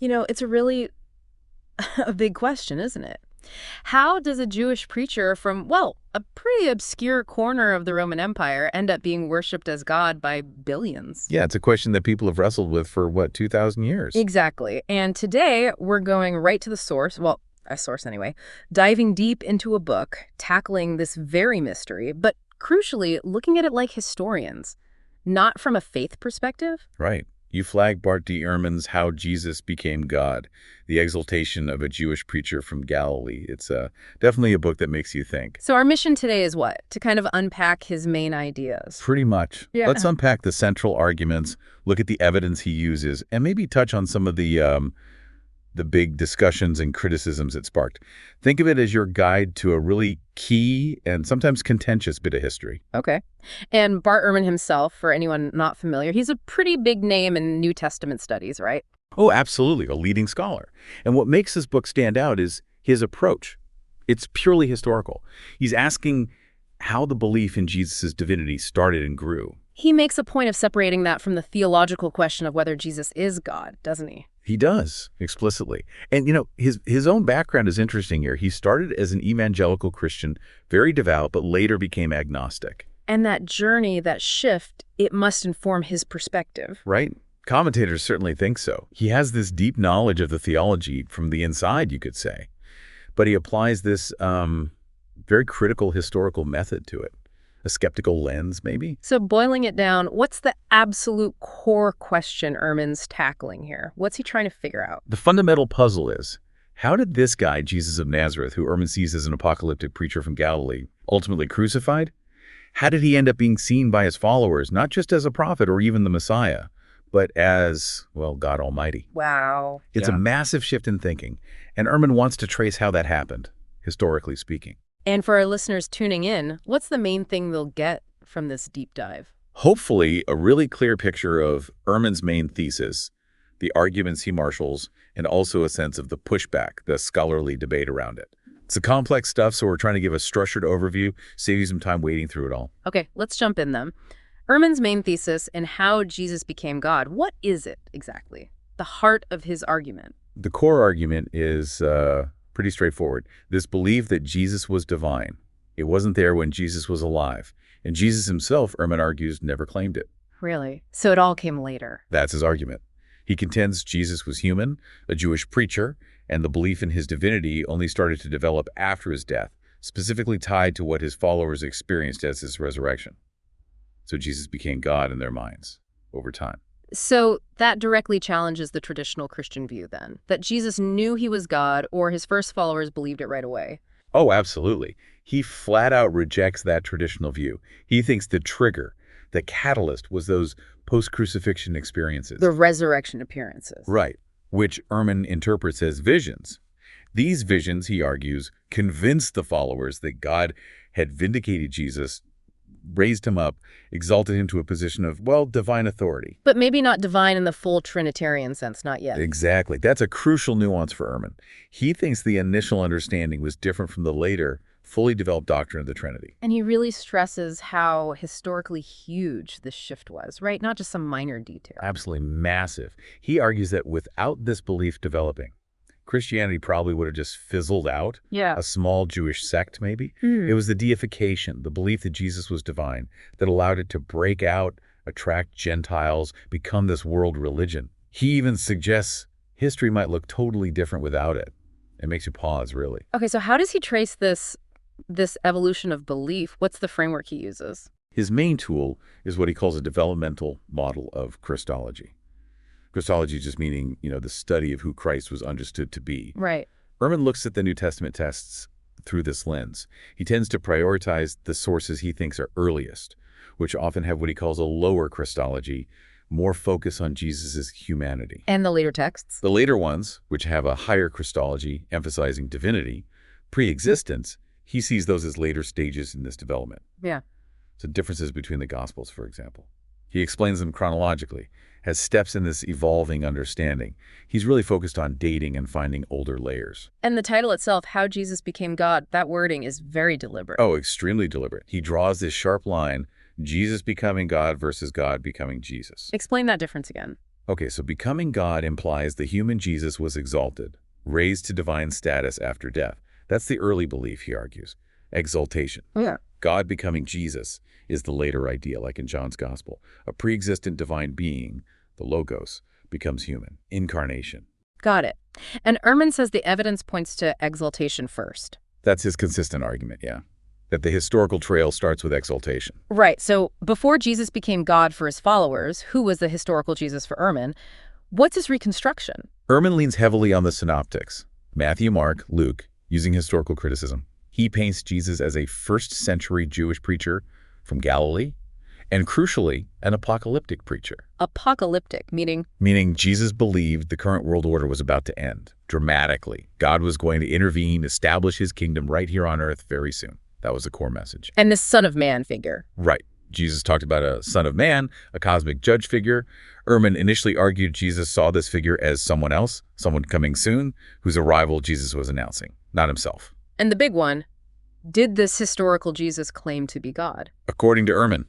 It's a really a big question, isn't it? How does a Jewish preacher from, well, a pretty obscure corner of the Roman Empire end up being worshipped as God by billions? Yeah, it's a question that people have wrestled with for, what, 2,000 years? Exactly. And today we're going right to the source, well, a source anyway, diving deep into a book, tackling this very mystery, but crucially, looking at it like historians, not from a faith perspective. Right. You flag Bart Ehrman's How Jesus Became God, the exaltation of a Jewish preacher from Galilee. It's definitely a book that makes you think. So our mission today is what? To kind of unpack his main ideas. Pretty much. Yeah. Let's unpack the central arguments, look at the evidence he uses, and maybe touch on some of the big discussions and criticisms it sparked. Think of it as your guide to a really key and sometimes contentious bit of history. Okay. And Bart Ehrman himself, for anyone not familiar, he's a pretty big name in New Testament studies, right? Oh, absolutely, a leading scholar. And what makes this book stand out is his approach. It's purely historical. He's asking how the belief in Jesus' divinity started and grew. He makes a point of separating that from the theological question of whether Jesus is God, doesn't he? He does, explicitly. And, his own background is interesting here. He started as an evangelical Christian, very devout, but later became agnostic. And that journey, that shift, it must inform his perspective. Right? Commentators certainly think so. He has this deep knowledge of the theology from the inside, you could say. But he applies this very critical historical method to it. A skeptical lens, maybe? So boiling it down, what's the absolute core question Ehrman's tackling here? What's he trying to figure out? The fundamental puzzle is, how did this guy, Jesus of Nazareth, who Ehrman sees as an apocalyptic preacher from Galilee, ultimately crucified? How did he end up being seen by his followers, not just as a prophet or even the Messiah, but as, well, God Almighty? Wow. It's a massive shift in thinking, and Ehrman wants to trace how that happened, historically speaking. And for our listeners tuning in, what's the main thing they'll get from this deep dive? Hopefully, a really clear picture of Ehrman's main thesis, the arguments he marshals, and also a sense of the pushback, the scholarly debate around it. It's a complex stuff, so we're trying to give a structured overview, save you some time wading through it all. Okay, let's jump in then. Ehrman's main thesis and how Jesus became God, what is it exactly? The heart of his argument. The core argument is pretty straightforward. This belief that Jesus was divine. It wasn't there when Jesus was alive. And Jesus himself, Ehrman argues, never claimed it. Really? So it all came later. That's his argument. He contends Jesus was human, a Jewish preacher, and the belief in his divinity only started to develop after his death, specifically tied to what his followers experienced as his resurrection. So Jesus became God in their minds over time. So that directly challenges the traditional Christian view then, that Jesus knew he was God or his first followers believed it right away. Oh, absolutely. He flat out rejects that traditional view. He thinks the trigger, the catalyst, was those post-crucifixion experiences. The resurrection appearances. Right, which Ehrman interprets as visions. These visions, he argues, convinced the followers that God had vindicated Jesus, raised him up, exalted him to a position of, well, divine authority. But maybe not divine in the full Trinitarian sense, not yet. Exactly. That's a crucial nuance for Ehrman. He thinks the initial understanding was different from the later, fully developed doctrine of the Trinity. And he really stresses how historically huge this shift was, right? Not just some minor detail. Absolutely massive. He argues that without this belief developing, Christianity probably would have just fizzled out. Yeah. A small Jewish sect, maybe. It was the deification, the belief that Jesus was divine, that allowed it to break out, attract Gentiles, become this world religion. He even suggests history might look totally different without it. It makes you pause, really. Okay, so how does he trace this evolution of belief? What's the framework he uses? His main tool is what he calls a developmental model of Christology. Christology just meaning, the study of who Christ was understood to be. Right. Ehrman looks at the New Testament texts through this lens. He tends to prioritize the sources he thinks are earliest, which often have what he calls a lower Christology, more focus on Jesus' humanity. And the later texts? The later ones, which have a higher Christology, emphasizing divinity, pre-existence, he sees those as later stages in this development. Yeah. So differences between the Gospels, for example. He explains them chronologically, has steps in this evolving understanding. He's really focused on dating and finding older layers. And the title itself, How Jesus Became God, that wording is very deliberate. Oh, extremely deliberate. He draws this sharp line, Jesus becoming God versus God becoming Jesus. Explain that difference again. Okay, so becoming God implies the human Jesus was exalted, raised to divine status after death. That's the early belief, he argues. Exaltation. Yeah. God becoming Jesus is the later idea, like in John's Gospel. A pre-existent divine being, the Logos, becomes human. Incarnation. Got it. And Ehrman says the evidence points to exaltation first. That's his consistent argument, yeah. That the historical trail starts with exaltation. Right. So before Jesus became God for his followers, who was the historical Jesus for Ehrman, what's his reconstruction? Ehrman leans heavily on the synoptics, Matthew, Mark, Luke, using historical criticism. He paints Jesus as a first-century Jewish preacher from Galilee, and crucially, an apocalyptic preacher. Apocalyptic, meaning? Meaning Jesus believed the current world order was about to end, dramatically. God was going to intervene, establish his kingdom right here on earth very soon. That was the core message. And this Son of Man figure. Right. Jesus talked about a son of man, a cosmic judge figure. Ehrman initially argued Jesus saw this figure as someone else, someone coming soon, whose arrival Jesus was announcing, not himself. And the big one, did this historical Jesus claim to be God? According to Ehrman,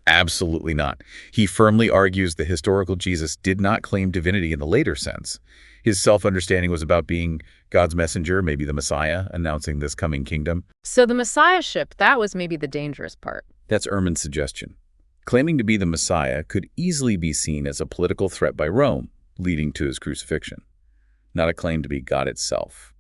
absolutely not. He firmly argues the historical Jesus did not claim divinity in the later sense. His self-understanding was about being God's messenger, maybe the Messiah, announcing this coming kingdom. So the Messiahship, that was maybe the dangerous part. That's Ehrman's suggestion. Claiming to be the Messiah could easily be seen as a political threat by Rome, leading to his crucifixion, not a claim to be God itself.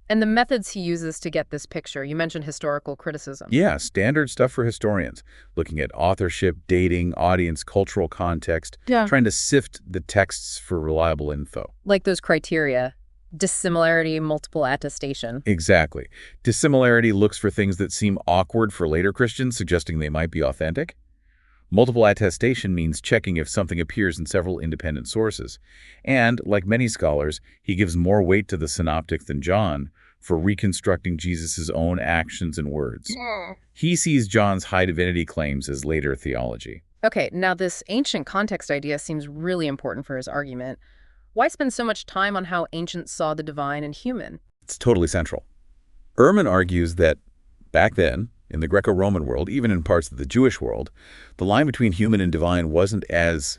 And the methods he uses to get this picture, you mentioned historical criticism. Yeah, standard stuff for historians, looking at authorship, dating, audience, cultural context, trying to sift the texts for reliable info. Like those criteria, dissimilarity, multiple attestation. Exactly. Dissimilarity looks for things that seem awkward for later Christians, suggesting they might be authentic. Multiple attestation means checking if something appears in several independent sources. And, like many scholars, he gives more weight to the synoptics than John for reconstructing Jesus' own actions and words. He sees John's high divinity claims as later theology. Okay, now this ancient context idea seems really important for his argument. Why spend so much time on how ancients saw the divine and human? It's totally central. Ehrman argues that back then, in the Greco-Roman world, even in parts of the Jewish world, the line between human and divine wasn't as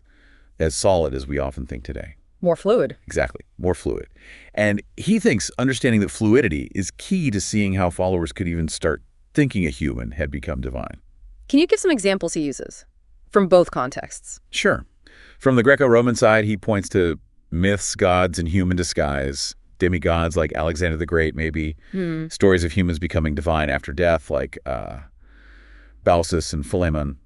solid as we often think today. More fluid. Exactly, more fluid. And he thinks understanding that fluidity is key to seeing how followers could even start thinking a human had become divine. Can you give some examples he uses from both contexts? Sure. From the Greco-Roman side, he points to myths, gods in human disguise, demigods like Alexander the Great, maybe, stories of humans becoming divine after death, like Baucis and Philemon,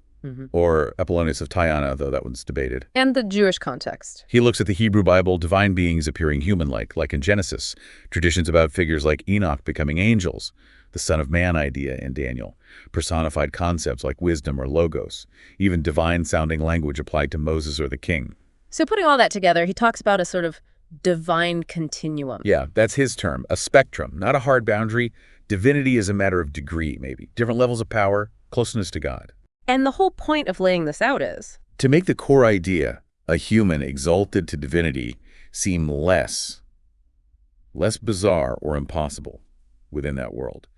or Apollonius of Tyana, though that one's debated. And the Jewish context. He looks at the Hebrew Bible, divine beings appearing human-like, like in Genesis, traditions about figures like Enoch becoming angels, the Son of Man idea in Daniel, personified concepts like wisdom or logos, even divine-sounding language applied to Moses or the king. So putting all that together, he talks about a sort of divine continuum. Yeah, that's his term, a spectrum, not a hard boundary. Divinity is a matter of degree, maybe. Different levels of power, closeness to God. And the whole point of laying this out is to make the core idea, a human exalted to divinity, seem less bizarre or impossible within that world.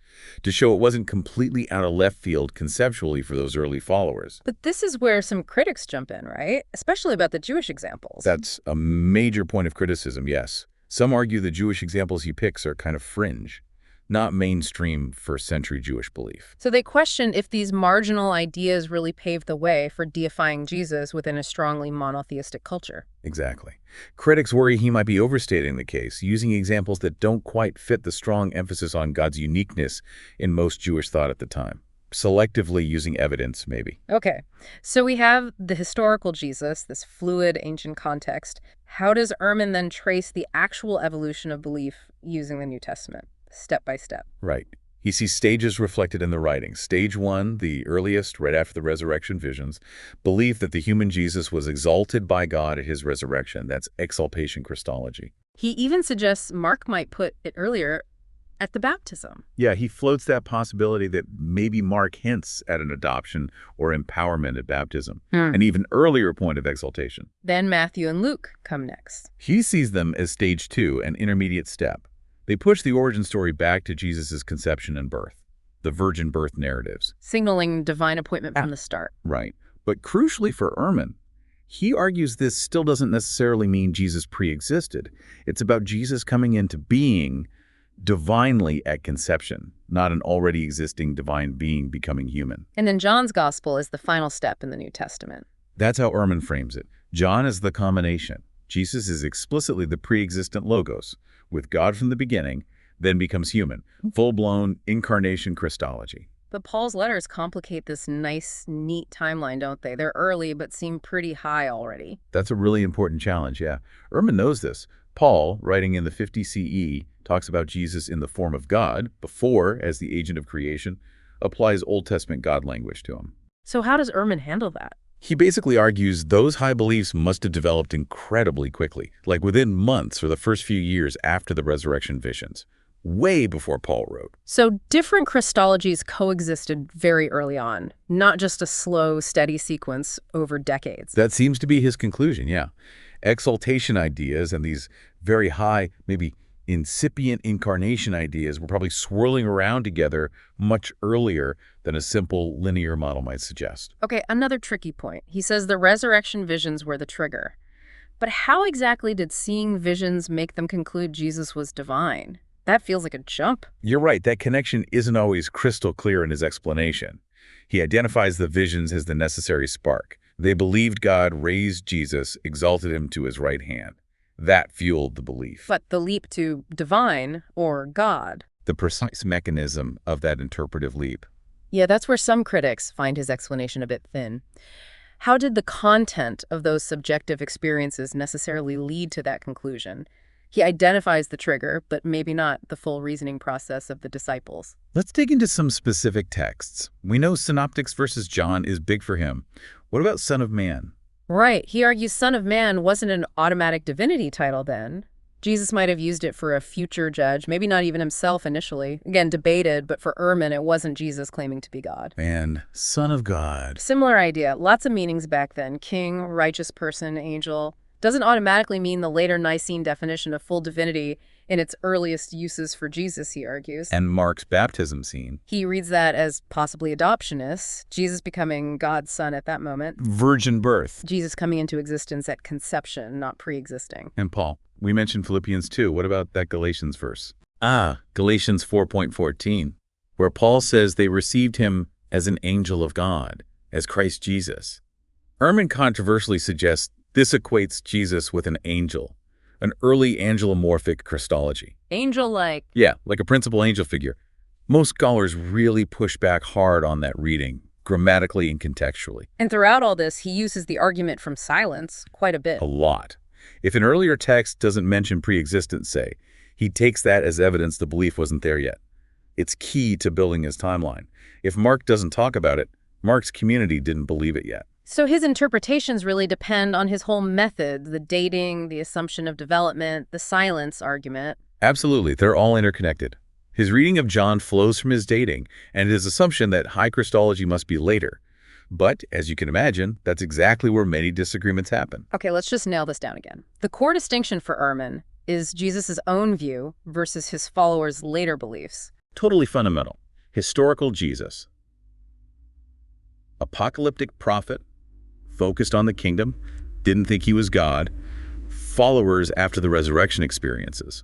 To show it wasn't completely out of left field conceptually for those early followers. But this is where some critics jump in, right? Especially about the Jewish examples. That's a major point of criticism, yes. Some argue the Jewish examples he picks are kind of fringe, not mainstream first-century Jewish belief. So they question if these marginal ideas really paved the way for deifying Jesus within a strongly monotheistic culture. Exactly. Critics worry he might be overstating the case, using examples that don't quite fit the strong emphasis on God's uniqueness in most Jewish thought at the time. Selectively using evidence, maybe. Okay, so we have the historical Jesus, this fluid ancient context. How does Ehrman then trace the actual evolution of belief using the New Testament? Step by step. Right. He sees stages reflected in the writings. Stage 1, the earliest, right after the resurrection visions, belief that the human Jesus was exalted by God at his resurrection. That's exaltation Christology. He even suggests Mark might put it earlier at the baptism. Yeah, he floats that possibility that maybe Mark hints at an adoption or empowerment at baptism, an even earlier point of exaltation. Then Matthew and Luke come next. He sees them as stage 2, an intermediate step. They push the origin story back to Jesus' conception and birth, the virgin birth narratives. Signaling divine appointment from the start. Right. But crucially for Ehrman, He argues this still doesn't necessarily mean Jesus pre-existed. It's about Jesus coming into being divinely at conception, not an already existing divine being becoming human. And then John's gospel is the final step in the New Testament. That's how Ehrman frames it. John is the combination. Jesus is explicitly the pre-existent logos, with God from the beginning, then becomes human, full-blown incarnation Christology. But Paul's letters complicate this nice, neat timeline, don't they? They're early, but seem pretty high already. That's a really important challenge, yeah. Ehrman knows this. Paul, writing in the 50 CE, talks about Jesus in the form of God, before, as the agent of creation, applies Old Testament God language to him. So how does Ehrman handle that? He basically argues those high beliefs must have developed incredibly quickly, like within months or the first few years after the resurrection visions, way before Paul wrote. So different Christologies coexisted very early on, not just a slow, steady sequence over decades. That seems to be his conclusion, yeah. Exaltation ideas and these very high, maybe incipient incarnation ideas were probably swirling around together much earlier than a simple linear model might suggest. Okay, another tricky point. He says the resurrection visions were the trigger. But how exactly did seeing visions make them conclude Jesus was divine? That feels like a jump. You're right, that connection isn't always crystal clear in his explanation. He identifies the visions as the necessary spark. They believed God raised Jesus, exalted him to his right hand. That fueled the belief. But the leap to divine, or God. The precise mechanism of that interpretive leap. Yeah, that's where some critics find his explanation a bit thin. How did the content of those subjective experiences necessarily lead to that conclusion? He identifies the trigger, but maybe not the full reasoning process of the disciples. Let's dig into some specific texts. We know Synoptics versus John is big for him. What about Son of Man? Right. He argues Son of Man wasn't an automatic divinity title then. Jesus might have used it for a future judge, maybe not even himself initially. Again, debated, but for Ehrman, it wasn't Jesus claiming to be God. And Son of God. Similar idea. Lots of meanings back then. King, righteous person, angel. Doesn't automatically mean the later Nicene definition of full divinity in its earliest uses for Jesus, he argues. And Mark's baptism scene. He reads that as possibly adoptionist, Jesus becoming God's son at that moment. Virgin birth. Jesus coming into existence at conception, not pre-existing. And Paul. We mentioned Philippians 2. What about that Galatians verse? Galatians 4.14, where Paul says they received him as an angel of God, as Christ Jesus. Ehrman controversially suggests this equates Jesus with an angel, an early angelomorphic Christology. Angel-like. Yeah, like a principal angel figure. Most scholars really push back hard on that reading, grammatically and contextually. And throughout all this, he uses the argument from silence quite a bit. A lot. If an earlier text doesn't mention pre-existence, say, he takes that as evidence the belief wasn't there yet. It's key to building his timeline. If Mark doesn't talk about it, Mark's community didn't believe it yet. So his interpretations really depend on his whole method, the dating, the assumption of development, the silence argument. Absolutely, they're all interconnected. His reading of John flows from his dating and his assumption that high Christology must be later. But, as you can imagine, that's exactly where many disagreements happen. Okay, let's just nail this down again. The core distinction for Ehrman is Jesus' own view versus his followers' later beliefs. Totally fundamental. Historical Jesus. Apocalyptic prophet, focused on the kingdom, didn't think he was God. Followers after the resurrection experiences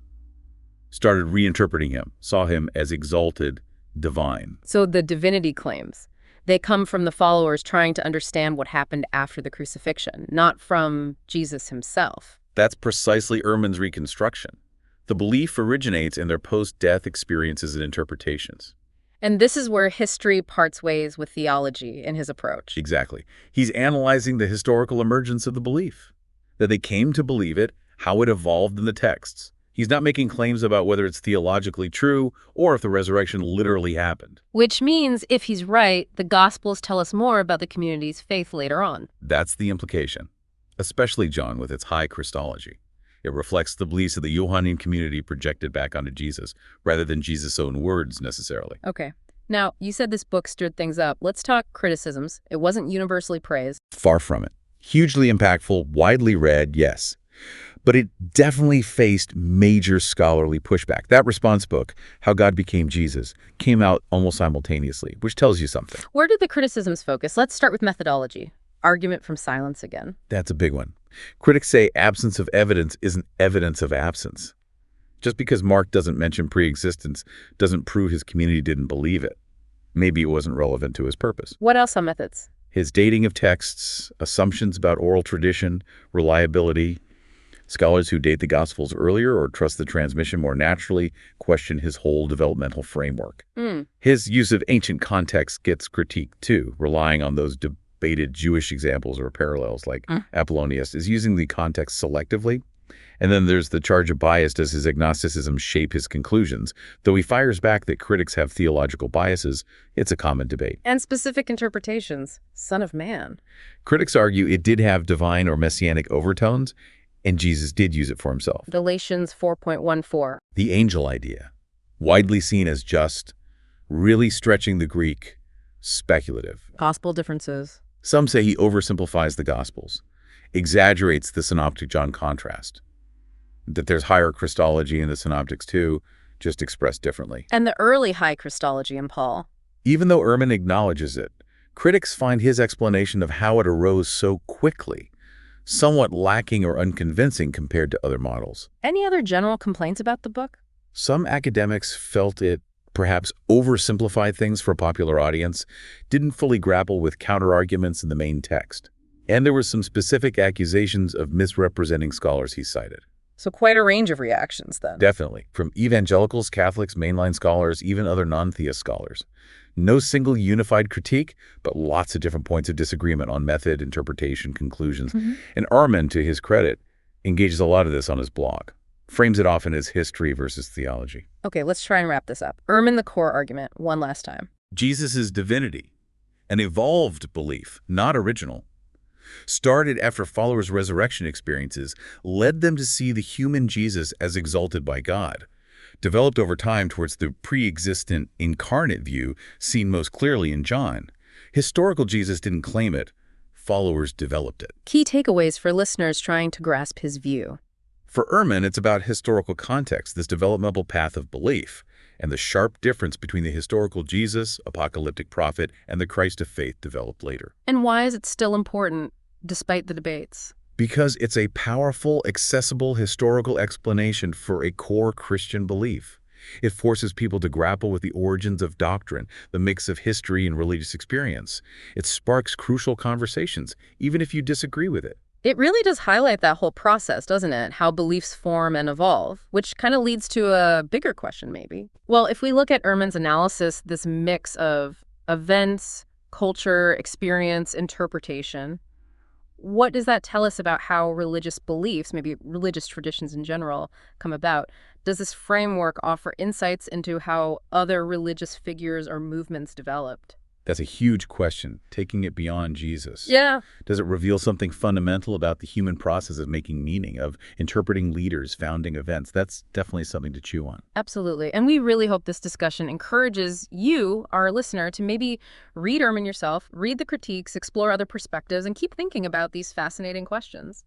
started reinterpreting him, saw him as exalted, divine. So the divinity claims, they come from the followers trying to understand what happened after the crucifixion, not from Jesus himself. That's precisely Ehrman's reconstruction. The belief originates in their post-death experiences and interpretations. And this is where history parts ways with theology in his approach. Exactly. He's analyzing the historical emergence of the belief, that they came to believe it, how it evolved in the texts. He's not making claims about whether it's theologically true or if the resurrection literally happened. Which means, if he's right, the Gospels tell us more about the community's faith later on. That's the implication, especially John with its high Christology. It reflects the beliefs of the Johannine community projected back onto Jesus, rather than Jesus' own words necessarily. Okay. Now, you said this book stirred things up. Let's talk criticisms. It wasn't universally praised. Far from it. Hugely impactful, widely read, yes. But it definitely faced major scholarly pushback. That response book, How God Became Jesus, came out almost simultaneously, which tells you something. Where did the criticisms focus? Let's start with methodology. argument from silence again. That's a big one. Critics say absence of evidence isn't evidence of absence. Just because Mark doesn't mention pre-existence doesn't prove his community didn't believe it. Maybe it wasn't relevant to his purpose. What else on methods? His dating of texts, assumptions about oral tradition, reliability. Scholars who date the Gospels earlier or trust the transmission more naturally question his whole developmental framework. His use of ancient context gets critiqued too, relying on those debated Jewish examples or parallels like Apollonius is using the context selectively. And then there's the charge of bias. Does his agnosticism shape his conclusions? Though he fires back that critics have theological biases, it's a common debate. And specific interpretations. Son of man. Critics argue it did have divine or messianic overtones, and Jesus did use it for himself. Galatians 4.14. The angel idea, widely seen as just, really stretching the Greek, speculative. Possible differences. Some say he oversimplifies the Gospels, exaggerates the Synoptic John contrast, that there's higher Christology in the Synoptics too, just expressed differently. And the early high Christology in Paul. Even though Ehrman acknowledges it, critics find his explanation of how it arose so quickly somewhat lacking or unconvincing compared to other models. Any other general complaints about the book? Some academics felt it perhaps oversimplified things for a popular audience, didn't fully grapple with counterarguments in the main text. And there were some specific accusations of misrepresenting scholars he cited. So quite a range of reactions then. Definitely. From evangelicals, Catholics, mainline scholars, even other non-theist scholars. No single unified critique, but lots of different points of disagreement on method, interpretation, conclusions. And Ehrman, to his credit, engages a lot of this on his blog. Frames it often as history versus theology. Okay, let's try and wrap this up. Ehrman, the core argument, one last time. Jesus' divinity, an evolved belief, not original, started after followers' resurrection experiences, led them to see the human Jesus as exalted by God, developed over time towards the pre-existent incarnate view seen most clearly in John. Historical Jesus didn't claim it. Followers developed it. Key takeaways for listeners trying to grasp his view. For Ehrman, it's about historical context, this developmental path of belief, and the sharp difference between the historical Jesus, apocalyptic prophet, and the Christ of faith developed later. And why is it still important, despite the debates? Because it's a powerful, accessible historical explanation for a core Christian belief. It forces people to grapple with the origins of doctrine, the mix of history and religious experience. It sparks crucial conversations, even if you disagree with it. It really does highlight that whole process, doesn't it? How beliefs form and evolve, which kind of leads to a bigger question, maybe. Well, if we look at Ehrman's analysis, this mix of events, culture, experience, interpretation, what does that tell us about how religious beliefs, maybe religious traditions in general, come about? Does this framework offer insights into how other religious figures or movements developed? That's a huge question, taking it beyond Jesus. Yeah. Does it reveal something fundamental about the human process of making meaning, of interpreting leaders, founding events? That's definitely something to chew on. Absolutely. And we really hope this discussion encourages you, our listener, to maybe read Ehrman yourself, read the critiques, explore other perspectives, and keep thinking about these fascinating questions.